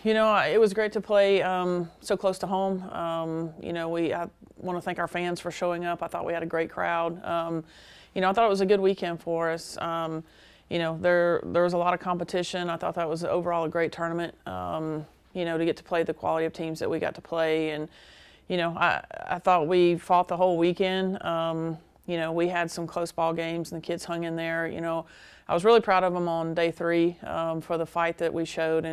Yeah, it was great to play so close to home. I want to thank our fans for showing up. I thought we had a great crowd. I thought it was a good weekend for us. There was a lot of competition. I thought that was overall a great tournament. To get to play the quality of teams that we got to play, and I thought we fought the whole weekend. We had some close ball games, and the kids hung in there. I was really proud of them on day 3 for the fight that we showed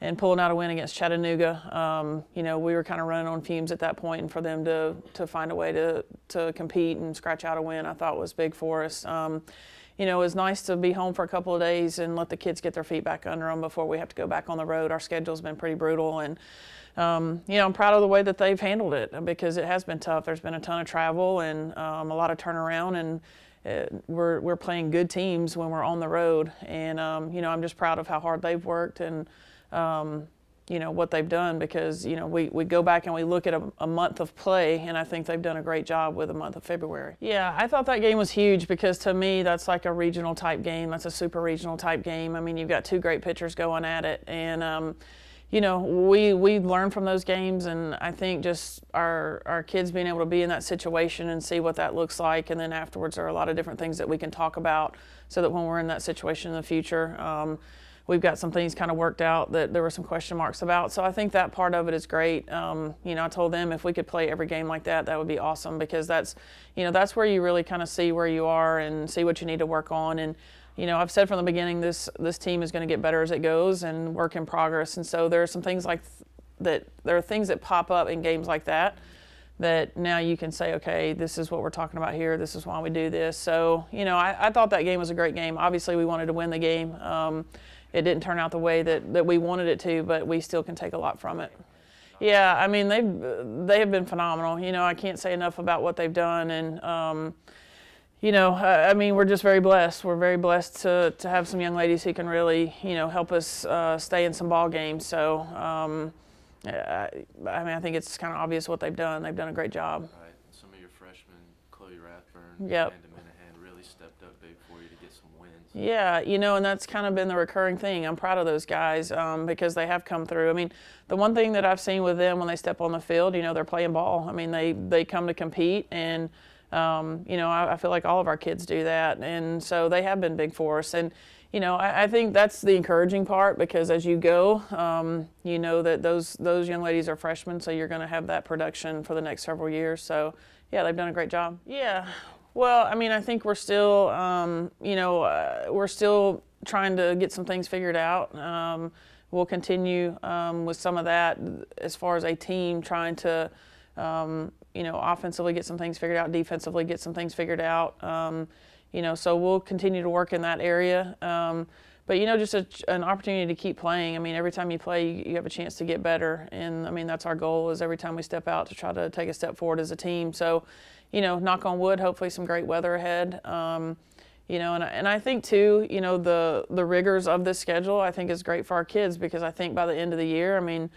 and pulling out a win against Chattanooga. We were kind of running on fumes at that point, and for them to find a way to compete and scratch out a win, I thought was big for us. It was nice to be home for a couple of days and let the kids get their feet back under them before we have to go back on the road. Our schedule's been pretty brutal, and I'm proud of the way that they've handled it because it has been tough. There's been a ton of travel and a lot of turnaround, and we're playing good teams when we're on the road. And I'm just proud of how hard they've worked and what they've done because we go back and we look at a month of play, and I think they've done a great job with the month of February. Yeah, I thought that game was huge because to me that's like a regional type game. That's a super regional type game. I mean, you've got 2 great pitchers going at it, and we learn from those games, and I think just our kids being able to be in that situation and see what that looks like, and then afterwards there are a lot of different things that we can talk about so that when we're in that situation in the future, we've got some things kind of worked out that there were some question marks about. So I think that part of it is great. I told them if we could play every game like that, that would be awesome because that's where you really kind of see where you are and see what you need to work on. And I've said from the beginning, this team is going to get better as it goes and work in progress. And so there are some things like that. There are things that pop up in games like that now you can say, okay, this is what we're talking about here. This is why we do this. So, I thought that game was a great game. Obviously, we wanted to win the game. It didn't turn out the way that we wanted it to, but we still can take a lot from it. Yeah, I mean, they have been phenomenal. I can't say enough about what they've done, and I mean, we're just very blessed. We're very blessed to have some young ladies who can really, help us stay in some ball games. So, I think it's kind of obvious what they've done. They've done a great job. Right. Some of your freshmen, Chloe Rathburn, yep. Amanda Minahan, really stepped up big for you to get some wins. Yeah, and that's kind of been the recurring thing. I'm proud of those guys because they have come through. I mean, the one thing that I've seen with them when they step on the field, they're playing ball. I mean, they come to compete, and I feel like all of our kids do that, and so they have been big for us. And I think that's the encouraging part because as you go, that those young ladies are freshmen, so you're going to have that production for the next several years. So yeah, they've done a great job. Yeah, well, I mean, I think we're still, we're still trying to get some things figured out. We'll continue with some of that as far as a team trying to. Offensively get some things figured out, defensively get some things figured out. So we'll continue to work in that area. But just an opportunity to keep playing. I mean, every time you play, you have a chance to get better. And I mean, that's our goal is every time we step out to try to take a step forward as a team. So, knock on wood, hopefully some great weather ahead. And I think too, the rigors of this schedule, I think is great for our kids because I think by the end of the year, I mean,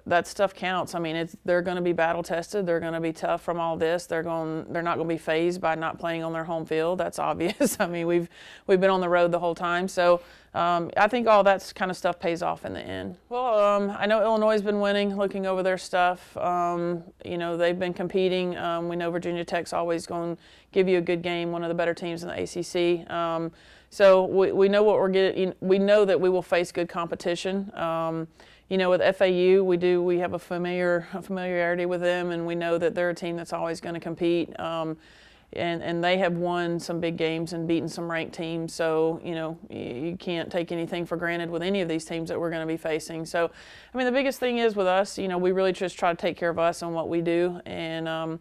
that stuff counts. I mean, they're going to be battle tested. They're going to be tough from all this. They're not going to be fazed by not playing on their home field. That's obvious. I mean, we've been on the road the whole time. So I think all that kind of stuff pays off in the end. Well, I know Illinois has been winning. Looking over their stuff, they've been competing. We know Virginia Tech's always going to give you a good game. One of the better teams in the ACC. So we know what we're getting. We know that we will face good competition. With FAU, we have a familiarity with them, and we know that they're a team that's always going to compete. And they have won some big games and beaten some ranked teams. So, you can't take anything for granted with any of these teams that we're going to be facing. So, I mean, the biggest thing is with us, we really just try to take care of us and what we do. And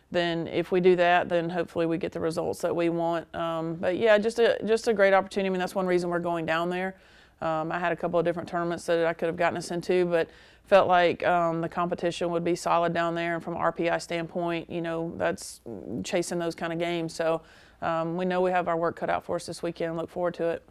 then if we do that, then hopefully we get the results that we want. But yeah, just a great opportunity. I mean, that's one reason we're going down there. I had a couple of different tournaments that I could have gotten us into, but felt like the competition would be solid down there. And from an RPI standpoint, that's chasing those kind of games. So we know we have our work cut out for us this weekend. Look forward to it.